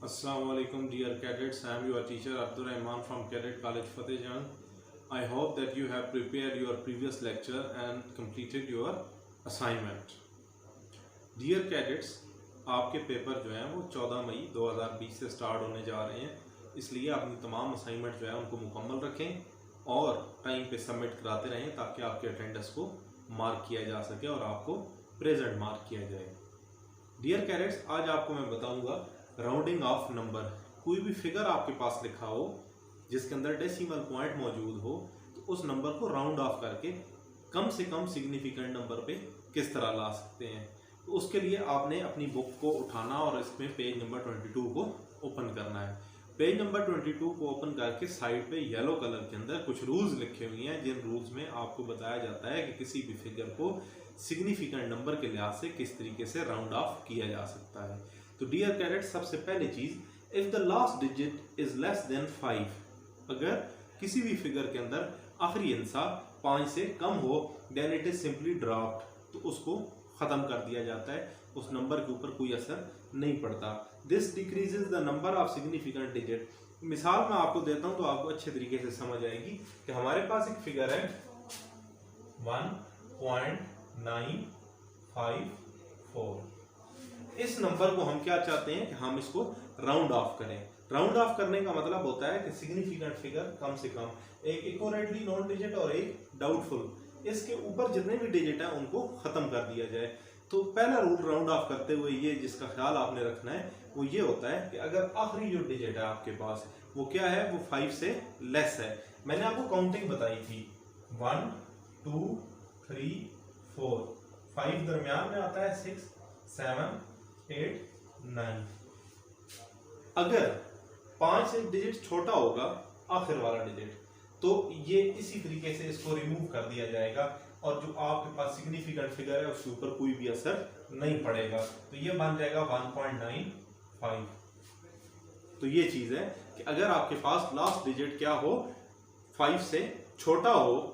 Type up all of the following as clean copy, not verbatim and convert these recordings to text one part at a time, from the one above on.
Assalamualaikum dear cadets, I am your teacher Abdur Rahman from Cadet College Fatehjang. I hope that you have prepared your previous lecture and completed your assignment. Dear cadets, आपके paper जो हैं वो 14 मई 2020 से start होने जा रहे हैं, इसलिए अपनी तमाम असाइनमेंट जो है उनको मुकम्मल रखें और टाइम पे सबमिट कराते रहें ताकि आपके अटेंडेंस को मार्क किया जा सके और आपको प्रेजेंट मार्क किया जाए। डियर कैडेट्स, आज आपको मैं बताऊंगा राउंडिंग ऑफ नंबर। कोई भी फिगर आपके पास लिखा हो जिसके अंदर डेसिमल पॉइंट मौजूद हो तो उस नंबर को राउंड ऑफ करके कम से कम सिग्निफिकेंट नंबर पे किस तरह ला सकते हैं। तो उसके लिए आपने अपनी बुक को उठाना और इसमें पेज नंबर 22 को ओपन करना है। पेज नंबर 22 को ओपन करके साइड पे येलो कलर के अंदर कुछ रूल्स लिखे हुए हैं, जिन रूल्स में आपको बताया जाता है कि किसी भी फिगर को सिग्निफिकेंट नंबर के लिहाज से किस तरीके से राउंड ऑफ किया जा सकता है। तो डियर कैडेट, सबसे पहली चीज, if the last digit is less than 5, अगर किसी भी फिगर के अंदर आखिरी हिस्सा 5 से कम हो, then it is simply dropped, तो उसको खत्म कर दिया जाता है, उस नंबर के ऊपर कोई असर नहीं पड़ता। This decreases the number of significant digit. मिसाल मैं आपको देता हूं तो आपको अच्छे तरीके से समझ आएगी कि हमारे पास एक फिगर है 1.954। इस नंबर को हम क्या चाहते हैं कि हम इसको राउंड ऑफ करें। राउंड ऑफ करने का मतलब होता है कि सिग्निफिकेंट फिगर कम से कम, एक इक्वलेंटली नॉन डिजिट और एक डाउटफुल, इसके ऊपर जितने भी डिजिट हैं उनको खत्म कर दिया जाए। तो पहला रूल राउंड ऑफ करते हुए ये जिसका ख्याल आपने रखना है वो ये होता है कि अगर आखिरी जो डिजिट है आपके पास वो क्या है, वो 5 से लेस है। मैंने आपको काउंटिंग बताई थी 1 2 3 4, 5 दरमियान में आता है 6 7 8 9। अगर 5 डिजिट छोटा होगा आखिर वाला डिजिट, तो ये इसी तरीके से इसको रिमूव कर दिया जाएगा और जो आपके पास सिग्निफिकेंट फिगर है उसके ऊपर कोई भी असर नहीं पड़ेगा। तो ये बन जाएगा 1.95। तो ये चीज है कि अगर आपके पास लास्ट डिजिट क्या हो, 5 से छोटा हो,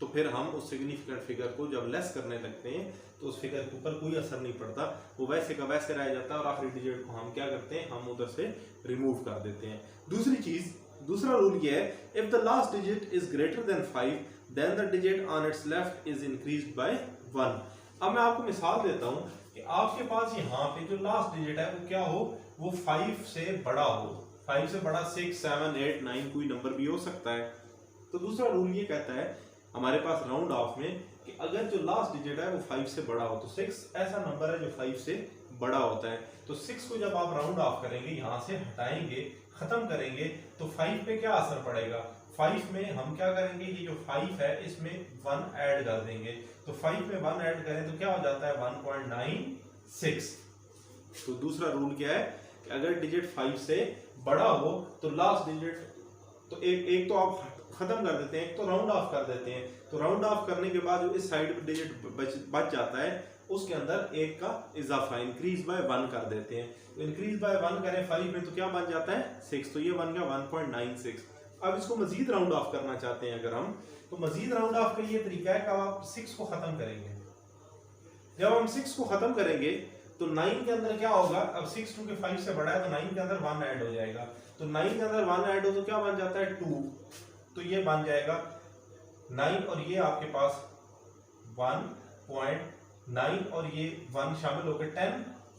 तो फिर हम उस सिग्निफिकेंट फिगर को जब लेस करने लगते हैं तो उस फिगर के ऊपर कोई असर नहीं पड़ता, वो वैसे का वैसे रह जाता है और आखिरी डिजिट को हम क्या करते हैं, हम उधर से रिमूव कर देते हैं। दूसरी चीज, दूसरा रूल ये है, if the last digit is greater than 5 then the digit on its left is increased by 1। अब मैं आपको मिसाल देता हूं कि आपके पास यहाँ पे जो लास्ट डिजिट है वो क्या हो, वो 5 से बड़ा हो, 5 से बड़ा 6 7 8 9 कोई नंबर भी हो सकता है। तो दूसरा रूल ये कहता है हमारे पास राउंड ऑफ में कि अगर जो लास्ट डिजिट है वो 5 से बड़ा हो, तो 6 ऐसा नंबर है जो 5 से बड़ा होता है। तो 6 को जब आप राउंड ऑफ करेंगे, यहाँ से हटाएंगे, खत्म करेंगे, तो 5 पे क्या असर पड़ेगा, 5 में हम क्या करेंगे, ये जो 5 है इसमें 1 ऐड कर देंगे। तो 5 में 1 ऐड करें तो क्या हो जाता है 1.96। तो दूसरा रूल क्या है कि अगर डिजिट 5 से बड़ा हो तो लास्ट डिजिट, तो एक तो आप खत्म कर देते हैं, एक तो राउंड ऑफ कर देते हैं। तो राउंड ऑफ करने के बाद जो इस साइड पे डिजिट बच जाता है उसके अंदर एक का इजाफा इंक्रीज बाय 1 कर देते हैं। तो इंक्रीज बाय 1 करें 5 में तो क्या बन जाता है 6, तो ये बन गया 1.96। अब इसको मजीद राउंड ऑफ करना चाहते हैं अगर हम, तो मजीद राउंड ऑफ का ये तरीका है कि आप 6 को खत्म करेंगे। जब हम 6 को खत्म करेंगे तो 9 के अंदर क्या होगा, अब 6 2 के 5 से बड़ा है तो 9 के अंदर 1 ऐड हो जाएगा। तो 9 के अंदर 1 ऐड हो तो क्या बन जाता है 2, तो ये बन जाएगा 9 और ये आपके पास 1.9 और ये 1 शामिल होकर 10,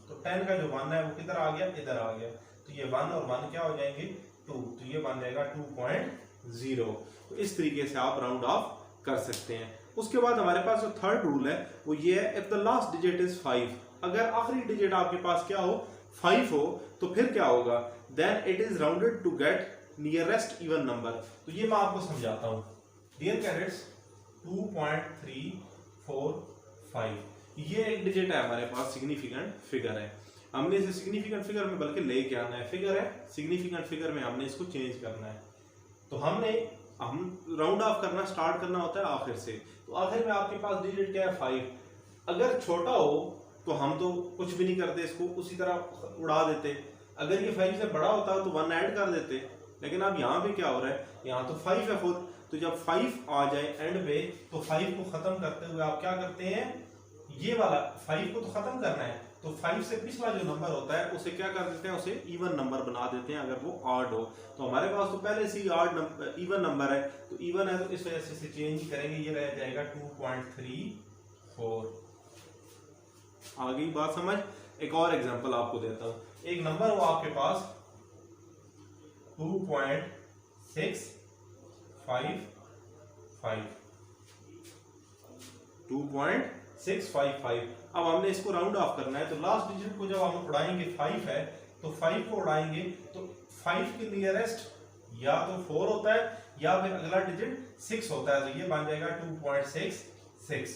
तो 10 का जो 1 है वो किधर आ गया, इधर आ गया। तो ये 1 और 1 क्या हो जाएंगे 2, तो ये बन जाएगा 2.0। तो इस तरीके से आप राउंड ऑफ कर सकते हैं। उसके बाद हमारे पास जो थर्ड रूल है वो ये है, if the last digit is 5, अगर आखिरी डिजिट आपके पास क्या हो 5 हो, तो फिर क्या होगा, then it is rounded to get nearest even number. तो ये मैं आपको समझाता हूं। डियर कैडेट्स, 2.345 ये एक डिजिट है हमारे पास, सिग्निफिकेंट फिगर है। हमने इसे सिग्निफिकेंट फिगर में बल्कि लेके आना है, फिगर है सिग्निफिकेंट फिगर में हमने इसको चेंज करना है। तो हम राउंड ऑफ करना स्टार्ट करना होता है आखिर से। तो आखिर में आपके पास डिजिट क्या है 5। अगर छोटा हो तो हम तो कुछ भी नहीं करते, इसको उसी तरह उड़ा देते। अगर ये 5 से बड़ा होता तो 1 ऐड कर देते, लेकिन अब यहाँ पे क्या हो रहा है, यहाँ तो 5 है खुद, तो जब 5 आ जाए एंड पे तो 5 को खत्म करते हुए आप क्या करते हैं, ये वाला 5 को तो खत्म करना है, तो 5 से पिछला जो नंबर होता है उसे क्या कर देते हैं, उसे इवन नंबर बना देते हैं अगर वो ऑड हो। तो हमारे पास तो पहले से ही ऑड नंबर इवन नंबर है, तो इवन है तो इस वजह से इसे चेंज करेंगे, ये रह जाएगा 2.34। आ गई बात समझ। एक और एग्जांपल आपको देता हूं। एक नंबर हो आपके पास 2.655। अब हमने इसको राउंड ऑफ करना है, तो लास्ट डिजिट को जब हम उड़ाएंगे 5 है, तो 5 को उड़ाएंगे तो 5 के नियरेस्ट या तो 4 होता है या फिर अगला डिजिट 6 होता है, तो ये बन जाएगा 2.66।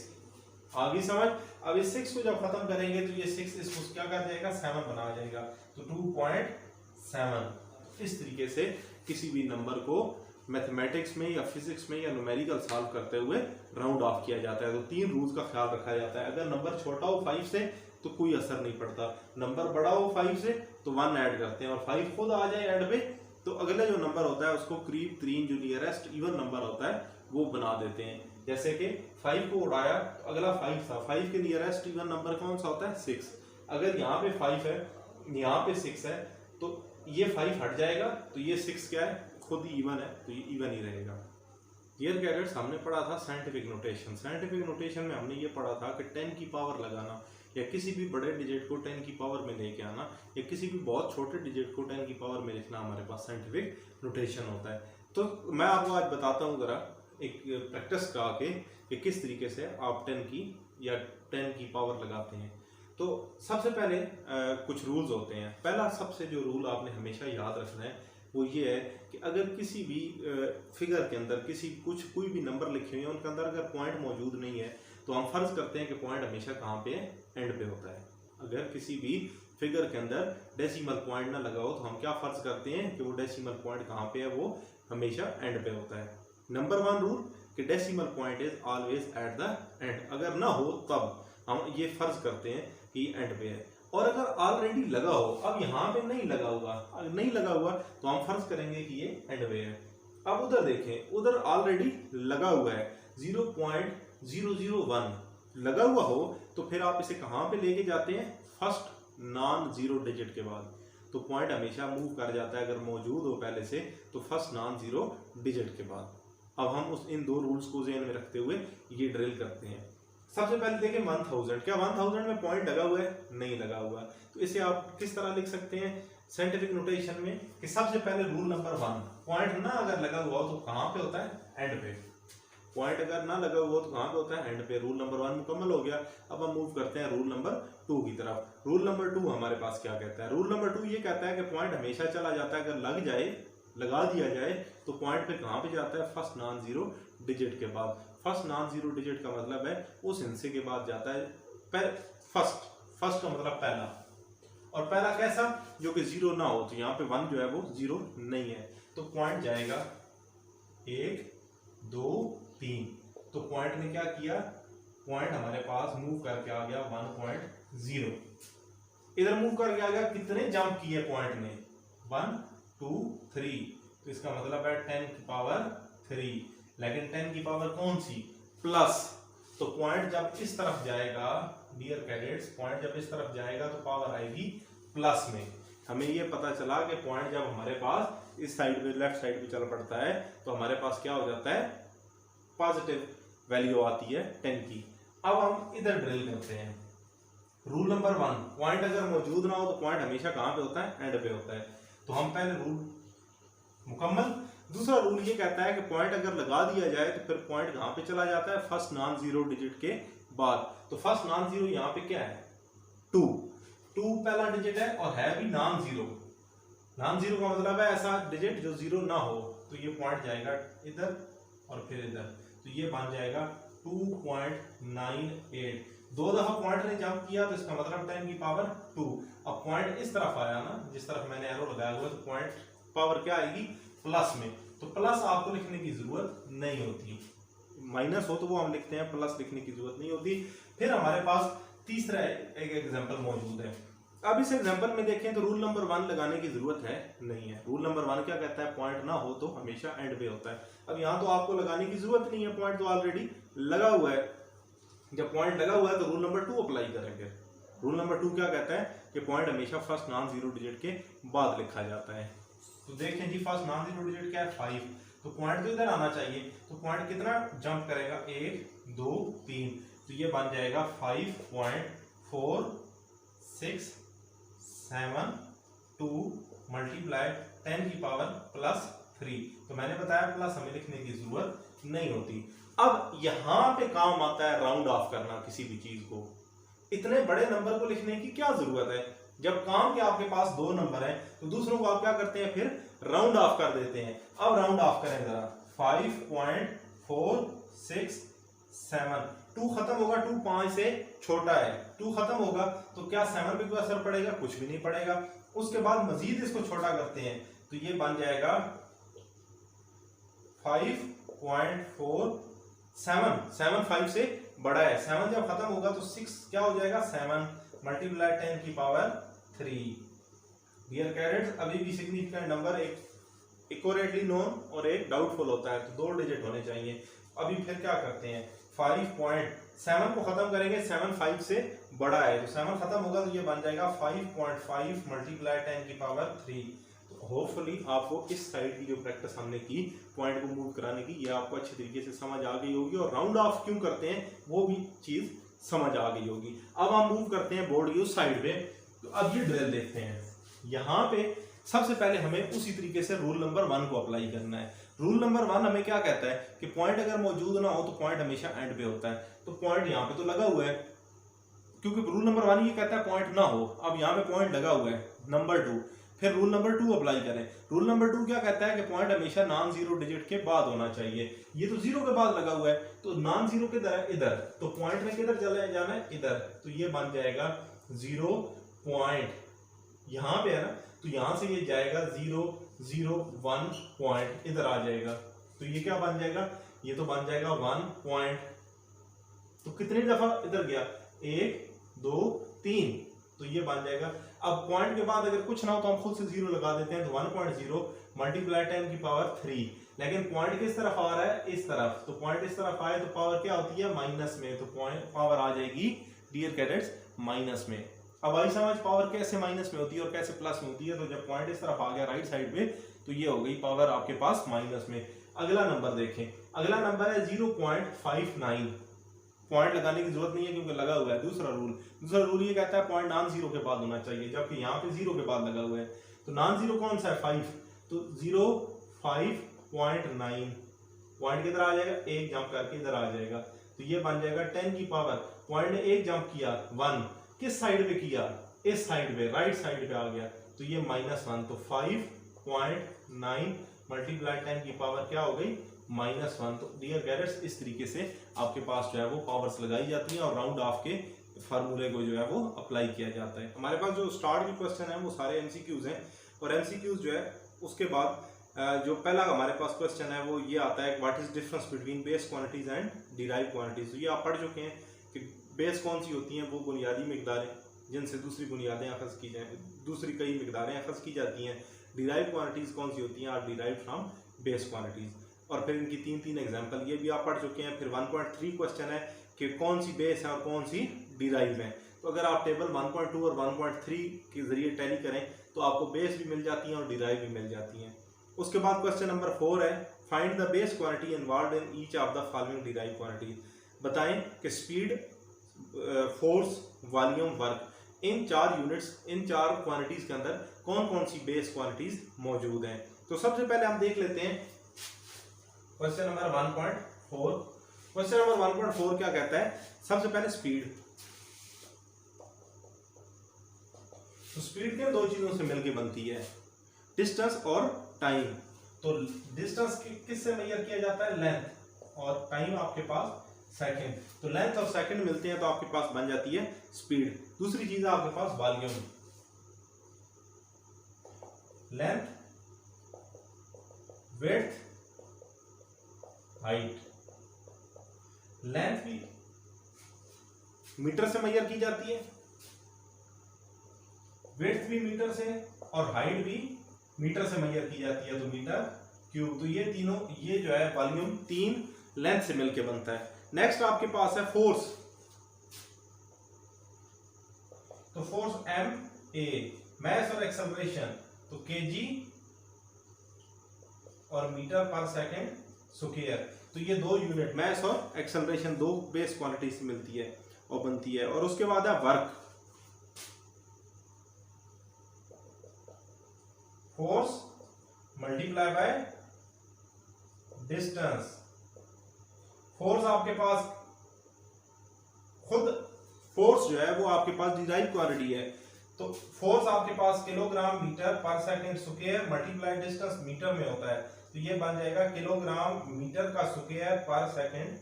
आगे समझ। अब इस 6 को जब खत्म करेंगे तो ये 6 इसको क्या कर जाएगा, 7 बना जाएगा, तो 2.7। इस तरीके से किसी भी नंबर को मैथमेटिक्स में या फिजिक्स में या न्यूमेरिकल सॉल्व करते हुए राउंड ऑफ किया जाता है। तो 3 रूल्स का ख्याल रखा जाता है। अगर नंबर छोटा हो 5 से तो कोई असर नहीं पड़ता, नंबर बड़ा हो 5 से तो 1 ऐड करते हैं, और 5 खुद आ जाए ऐड पे तो अगला जो नंबर होता है उसको करीब 3 जो नियरेस्ट इवन नंबर होता है वो बना देते हैं। जैसे कि 5 को उड़ाया तो अगला 5 था, 5 के नियरेस्ट इवन नंबर कौन सा होता है, 6। अगर यहाँ पे 5 है, यहाँ पे 6 है, तो ये 5 हट जाएगा, तो ये 6 क्या है, खुद ही इवन है, तो ये इवन ही रहेगा। डियर कैडेट्स, हमने पढ़ा था साइंटिफिक नोटेशन। साइंटिफिक नोटेशन में हमने ये पढ़ा था कि 10 की पावर लगाना या किसी भी बड़े डिजिट को 10 की पावर में लेके आना या किसी भी बहुत छोटे डिजिट को 10 की पावर में लिखना हमारे पास साइंटिफिक नोटेशन होता है। तो मैं आपको आज बताता हूँ जरा एक प्रैक्टिस का के कि किस तरीके से आप 10 की या 10 की पावर लगाते हैं। तो सबसे पहले कुछ रूल्स होते हैं। पहला सबसे जो रूल आपने हमेशा याद रखना है वो ये है कि अगर किसी भी फिगर के अंदर कोई भी नंबर लिखे हुए हैं उनके अंदर अगर पॉइंट मौजूद नहीं है तो हम फर्ज करते हैं कि पॉइंट हमेशा कहाँ पे है, एंड पे होता है। अगर किसी भी फिगर के अंदर डेसिमल पॉइंट ना लगा हो तो हम क्या फर्ज करते हैं कि वो डेसिमल पॉइंट कहाँ पे है, वो हमेशा एंड पे होता है। नंबर 1 रूल कि decimal point is always at the end. अगर ना हो तब हम ये फर्ज करते हैं कि एंड पे है। और अगर ऑलरेडी लगा हो, अब यहाँ पे नहीं लगा हुआ, अगर नहीं लगा हुआ तो हम फर्ज करेंगे कि ये एंड पे है। अब उधर देखें, उधर ऑलरेडी लगा हुआ है 0.001 लगा हुआ हो, तो फिर आप इसे कहाँ पे लेके जाते हैं, फर्स्ट नॉन जीरो डिजिट के बाद। तो पॉइंट हमेशा मूव कर जाता है अगर मौजूद हो पहले से, तो फर्स्ट नॉन जीरो डिजिट के बाद। अब हम इन 2 रूल्स को ध्यान में रखते हुए ये ड्रिल करते हैं। सबसे पहले देखें 1000। क्या 1000 में पॉइंट लगा हुआ है, नहीं लगा हुआ, तो इसे आप किस तरह लिख सकते हैं साइंटिफिक नोटेशन में कि सबसे पहले रूल नंबर 1, पॉइंट ना अगर लगा हुआ हो तो कहाँ पे होता है, एंड पे। पॉइंट अगर ना लगा हुआ हो तो कहाँ पे होता है, एंड पे। रूल नंबर 1 मुकम्मल हो गया। अब हम मूव करते हैं रूल नंबर 2 की तरफ। रूल नंबर 2 हमारे पास क्या कहता है, रूल नंबर 2 ये कहता है कि पॉइंट हमेशा चला जाता है, अगर लगा दिया जाए तो पॉइंट पे कहाँ पे जाता है, फर्स्ट नॉन जीरो डिजिट के बाद। फर्स्ट नॉन जीरो डिजिट का मतलब है उस हिस्से के बाद जाता है फर्स्ट का मतलब पहला, और पहला कैसा, जो कि 0 ना हो। तो यहाँ पे 1 जो है वो 0 नहीं है, तो पॉइंट जाएगा 1 2 3। तो पॉइंट ने क्या किया, पॉइंट हमारे पास मूव करके आ गया 1.0। इधर मूव करके आ गया, कितने जंप किए पॉइंट ने, 1 2 3। तो इसका मतलब है 10 की पावर 3, लेकिन 10 की पावर कौन सी, प्लस। तो पॉइंट जब इस तरफ जाएगा, डियर कैडेट्स, पॉइंट जब इस तरफ जाएगा तो पावर आएगी प्लस में। हमें ये पता चला कि पॉइंट जब हमारे पास इस साइड पे, लेफ्ट साइड पे चल पड़ता है तो हमारे पास क्या हो जाता है, पॉजिटिव वैल्यू आती है 10 की। अब हम इधर ड्रिल करते हैं। रूल नंबर 1, पॉइंट अगर मौजूद ना हो तो पॉइंट हमेशा कहाँ पे होता है, एंड पे होता है। तो हम पहले रूल मुकम्मल। दूसरा रूल ये कहता है कि पॉइंट अगर लगा दिया जाए तो फिर पॉइंट कहाँ पे चला जाता है, फर्स्ट नॉन जीरो डिजिट के बाद। तो फर्स्ट नॉन जीरो यहाँ पे क्या है, 2 पहला डिजिट है और है भी नॉन जीरो। नॉन जीरो का मतलब है ऐसा डिजिट जो 0 ना हो। तो ये पॉइंट जाएगा इधर और फिर इधर, तो ये बन जाएगा 2.98। 2 दफा पॉइंट ने जंप किया तो इसका मतलब 10 की पावर 2। अब पॉइंट इस तरफ आया ना, जिस तरफ मैंने एरो लगाया हुआ, तो पॉइंट पावर क्या आएगी, प्लस में। तो प्लस आपको लिखने की जरूरत नहीं होती, माइनस हो तो वो हम लिखते हैं, प्लस लिखने की जरूरत नहीं होती। फिर हमारे पास तीसरा एक एग्जांपल मौजूद है। अब इस एग्जांपल में देखें तो रूल नंबर 1 लगाने की जरूरत है नहीं है। रूल नंबर 1 क्या कहता है, पॉइंट ना हो तो हमेशा एंड पे होता है। अब यहाँ तो आपको लगाने की जरूरत नहीं है, पॉइंट तो ऑलरेडी लगा हुआ है। जब पॉइंट लगा हुआ है तो रूल नंबर 2 अप्लाई करेंगे। रूल नंबर 2 क्या कहता है कि पॉइंट हमेशा फर्स्ट नॉन जीरो डिजिट के बाद लिखा जाता है। तो देखें जी, फर्स्ट नॉन जीरो डिजिट क्या है 5, तो पॉइंट तो इधर आना चाहिए, तो पॉइंट कितना जंप करेगा 1 2 3, तो ये बन जाएगा 5.462 मल्टीप्लाई 10 की पावर +3। तो मैंने बताया प्लस हमें लिखने की जरूरत नहीं होती। अब यहां पे काम आता है राउंड ऑफ करना किसी भी चीज को। इतने बड़े नंबर को लिखने की क्या जरूरत है, जब काम के आपके पास 2 नंबर है तो दूसरों को आप क्या करते हैं, फिर राउंड ऑफ कर देते हैं। अब राउंड ऑफ करें जरा, 5.467, 2 खत्म होगा, 2 5 से छोटा है, 2 खत्म होगा तो क्या 7 पे कोई असर पड़ेगा, कुछ भी नहीं पड़ेगा। उसके बाद मजीद इसको छोटा करते हैं तो ये बन जाएगा 5.47, 7 5 से बड़ा है, 7 जब खत्म होगा तो 6 क्या हो जाएगा 7 मल्टीप्लाई 10 की पावर 3। डियर कैडेट्स, अभी भी सिग्निफिकेंट नंबर एक एक्यूरेटली नोन और एक डाउटफुल होता है, तो 2 डिजिट होने चाहिए। अभी फिर क्या करते हैं, 5.7 को खत्म करेंगे, 7 5 से बड़ा है, तो 7 खत्म होगा तो ये बन जाएगा 5.5 मल्टीप्लाई 10 की पावर 3। होपफुली आपको इस साइड की जो प्रैक्टिस हमने की पॉइंट को मूव कराने की, ये आपको अच्छे तरीके से समझ आ गई होगी, और राउंड ऑफ क्यों करते हैं वो भी चीज समझ आ गई होगी। अब हम मूव करते हैं बोर्ड की उस साइड पे। तो अब ये ड्रिल देखते हैं, यहाँ पे सबसे पहले हमें उसी तरीके से रूल नंबर 1 को अप्लाई करना है। रूल नंबर 1 हमें क्या कहता है कि पॉइंट अगर मौजूद ना हो तो पॉइंट हमेशा एंड पे होता है। तो पॉइंट यहाँ पे तो लगा हुआ है, क्योंकि रूल नंबर 1 ये कहता है पॉइंट ना हो। अब यहाँ पे पॉइंट लगा हुआ है नंबर 2, फिर रूल नंबर 2 अप्लाई करें। रूल नंबर 2 क्या कहता है कि पॉइंट हमेशा नॉन जीरो डिजिट के बाद होना चाहिए। ये तो 0 के बाद लगा हुआ है, तो नॉन जीरो किधर है, इधर, तो पॉइंट में किधर चले जाना है, इधर, तो ये बन जाएगा 0 पॉइंट, यहाँ पे है ना, तो यहां से ये जाएगा 0 0 1 पॉइंट, इधर आ जाएगा, तो ये क्या बन जाएगा, ये तो बन जाएगा 1 पॉइंट। तो कितनी दफा इधर गया, 1 2 3, तो ये बन जाएगा। अब पॉइंट के बाद अगर कुछ ना हो तो हम खुद से 0 लगा देते हैं, तो 1.0 मल्टीप्लाई 10 की पावर 3। लेकिन पॉइंट किस तरफ आ रहा है, इस तरफ, तो पॉइंट इस तरफ आए तो पावर क्या होती है, माइनस में, तो पॉइंट पावर आ जाएगी डियर कैडेट्स माइनस में। अब आई समझ पावर कैसे माइनस में होती है और कैसे प्लस में होती है। तो जब पॉइंट इस तरफ आ गया राइट साइड पे, तो ये हो गई पावर आपके पास माइनस में। अगला नंबर देखें, अगला नंबर है 0.59, पॉइंट लगाने की जरूरत नहीं है क्योंकि लगा हुआ है। दूसरा रूल ये कहता है पॉइंट नॉन जीरो के बाद होना चाहिए, जबकि यहाँ पे 0 के बाद लगा हुआ है। तो नॉन जीरो कौन सा है, 5, तो 0.5.9, पॉइंट किधर आ जाएगा, 1 जंप करके इधर आ जाएगा, तो ये बन जाएगा 10 की पावर, पॉइंट ने 1 जंप किया 1, किस साइड पे किया, इस साइड पे, राइट साइड पे आ गया, तो ये -1, तो 5.9 मल्टीप्लाई 10 की पावर क्या हो गई, -1। तो डियर कैडेट्स, इस तरीके से आपके पास जो है वो पावर्स लगाई जाती हैं और राउंड ऑफ के फार्मूले को जो है वो अप्लाई किया जाता है। हमारे पास जो स्टार्ट के क्वेश्चन है वो सारे एमसीक्यूज हैं, और एमसीक्यूज जो है उसके बाद जो पहला हमारे पास क्वेश्चन है वो ये आता है, what is difference between base quantities and derive quantities. तो ये आप पढ़ चुके हैं कि बेस कौन सी होती हैं, वो बुनियादी मिकदारें जिनसे दूसरी बुनियादें अखज़ की जाए, दूसरी कई मिकदारें अखज़ की जाती हैं। डिराइव क्वांटिटीज कौन सी होती हैं, are derive from base quantities, और फिर इनकी 3 एग्जांपल ये भी आप पढ़ चुके हैं। फिर 1.3 क्वेश्चन है कि कौन सी बेस है और कौन सी डिराइव है। तो अगर आप टेबल 1.2 और 1.3 के जरिए टैली करें तो आपको बेस भी मिल जाती हैं और डिराइव भी मिल जाती हैं। उसके बाद क्वेश्चन नंबर 4 है, find the base quantity involved in each of the following derive quantities. बताएं कि स्पीड, फोर्स, वॉल्यूम, वर्क, इन 4 यूनिट्स, इन 4 क्वांटिटीज के अंदर कौन कौन सी बेस क्वांटिटीज मौजूद हैं। तो सबसे पहले हम देख लेते हैं क्वेश्चन नंबर 1.4। क्वेश्चन नंबर 1.4 क्या कहता है, सबसे पहले स्पीड। तो स्पीड के 2 चीजों से मिलकर बनती है, डिस्टेंस और टाइम। तो डिस्टेंस किससे मेजर किया जाता है, लेंथ, और टाइम आपके पास सेकंड। तो लेंथ और सेकंड मिलते हैं तो आपके पास बन जाती है स्पीड। दूसरी चीज है आपके पास volume, length, width, height. Length भी मीटर से मेजर की जाती है, विड्थ भी मीटर से, और हाइट भी मीटर से मेजर की जाती है, तो मीटर क्यूब। तो ये तीनों, ये जो है वॉल्यूम 3 लेंथ से मिलके बनता है। नेक्स्ट आपके पास है फोर्स। तो फोर्स एम ए, मास और एक्सेलरेशन तो केजी और मीटर पर सेकंड स्क्वायर। तो ये दो यूनिट मास और एक्सेलरेशन दो बेस क्वांटिटी से मिलती है और बनती है। और उसके बाद है work, force multiply by distance. Force आपके पास खुद फोर्स जो है वो आपके पास डिराइव क्वांटिटी है, तो फोर्स आपके पास किलोग्राम मीटर पर second square multiply distance metre में होता है, तो ये बन जाएगा किलोग्राम मीटर का स्क्वायर पर सेकंड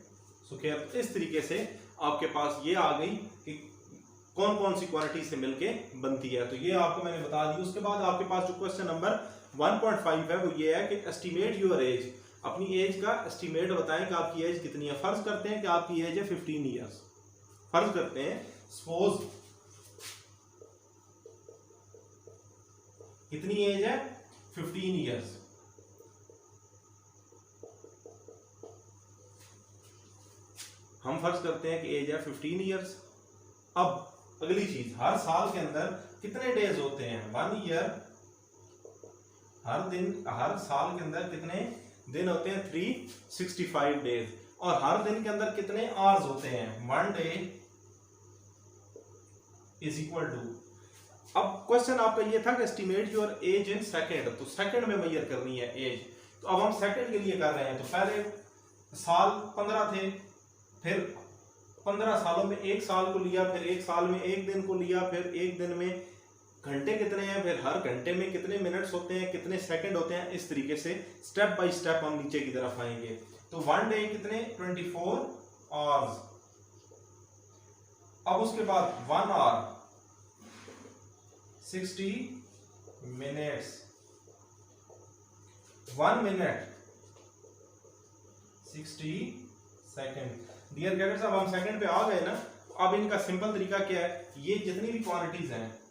स्क्वायर। तो इस तरीके से आपके पास ये आ गई कि कौन कौन सी क्वांटिटी से मिलके बनती है, तो ये आपको मैंने बता दी। उसके बाद आपके पास जो क्वेश्चन नंबर 1.5 है वो ये है कि एस्टिमेट योर एज, अपनी एज का एस्टिमेट बताएं कि आपकी एज कितनी है। फर्ज करते हैं कि आपकी एज है 15 ईयर्स, फर्ज करते हैं, सपोज कितनी एज है 15 ईयर्स। हम फर्ज करते हैं कि एज है 15 ईयर्स। अब अगली चीज, हर साल के अंदर कितने डेज होते हैं, 1 ईयर, हर साल के अंदर कितने दिन होते हैं, 365 डेज। और हर दिन के अंदर कितने आवर्स होते हैं, 1 डे इज इक्वल टू। अब क्वेश्चन आपका ये था कि estimate your age in second, तो सेकंड में मेजर करनी है एज। तो अब हम सेकंड के लिए कर रहे हैं, तो पहले साल 15 थे, फिर 15 सालों में एक साल को लिया, फिर एक साल में एक दिन को लिया, फिर एक दिन में घंटे कितने हैं, फिर हर घंटे में कितने मिनट्स होते हैं, कितने सेकंड होते हैं। इस तरीके से स्टेप बाय स्टेप हम नीचे की तरफ आएंगे। तो 1 डे कितने, 24 आवर्स। अब उसके बाद 1 hour 60 minutes, 1 minute 60 second. Dear cadets, अब हम सेकंड पे आ गए ना। अब इनका सिंपल तरीका क्या है, ये जितनी भी क्वांटिटीज हैं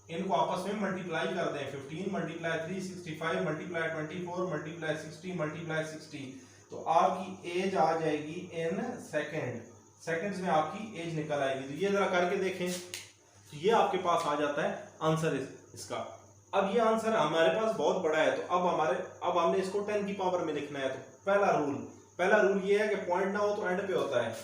इनको आपस में मल्टीप्लाई कर दें। 15 मल्टीप्लाई 365 मल्टीप्लाई 24 मल्टीप्लाई 60 मल्टीप्लाई 60, तो आपकी एज आ जाएगी इन सेकंड, सेकंड्स में आपकी एज निकल आएगी। तो ये जरा करके देखें, तो ये आपके पास आ जाता है आंसर इसका। अब ये आंसर हमारे पास बहुत बड़ा है, तो अब हमने इसको 10 की पावर में लिखना है। तो पहला रूल ये है कि पॉइंट ना हो तो एंड पे होता है।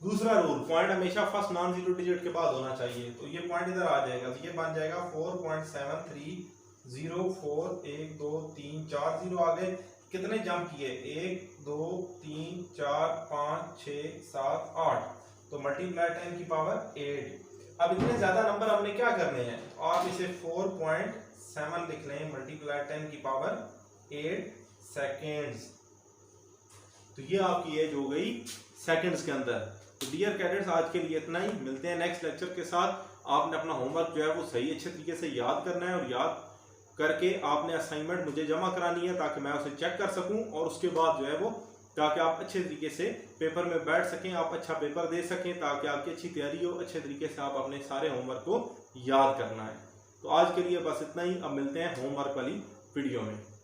दूसरा रूल, पॉइंट हमेशा फर्स्ट नॉन जीरो डिजिट के बाद होना चाहिए। तो ये पॉइंट इधर आ जाएगा, तो ये बन जाएगा 4.7304, 1 2 3 4 0 आ गए। कितने जंप किए, 1 2 3 4 5 6 7 8, तो मल्टीप्लाई 10 की पावर 8। अब इतने ज्यादा नंबर हमने क्या करने हैं, तो आप इसे 4.7 लिख लें, मल्टीप्लाई 10 की पावर 8 सेकेंड्स। तो ये आपकी एज हो गई सेकेंड्स के अंदर। तो डियर कैडेट्स, आज के लिए इतना ही, मिलते हैं नेक्स्ट लेक्चर के साथ। आपने अपना होमवर्क जो है वो सही अच्छे तरीके से याद करना है, और याद करके आपने असाइनमेंट मुझे जमा करानी है ताकि मैं उसे चेक कर सकूं, और उसके बाद जो है वो ताकि आप अच्छे तरीके से पेपर में बैठ सकें, आप अच्छा पेपर दे सकें, ताकि आपकी अच्छी तैयारी हो, अच्छे तरीके से आप अपने सारे होमवर्क को याद करना है। तो आज के लिए बस इतना ही, अब मिलते हैं होमवर्क वाली वीडियो में।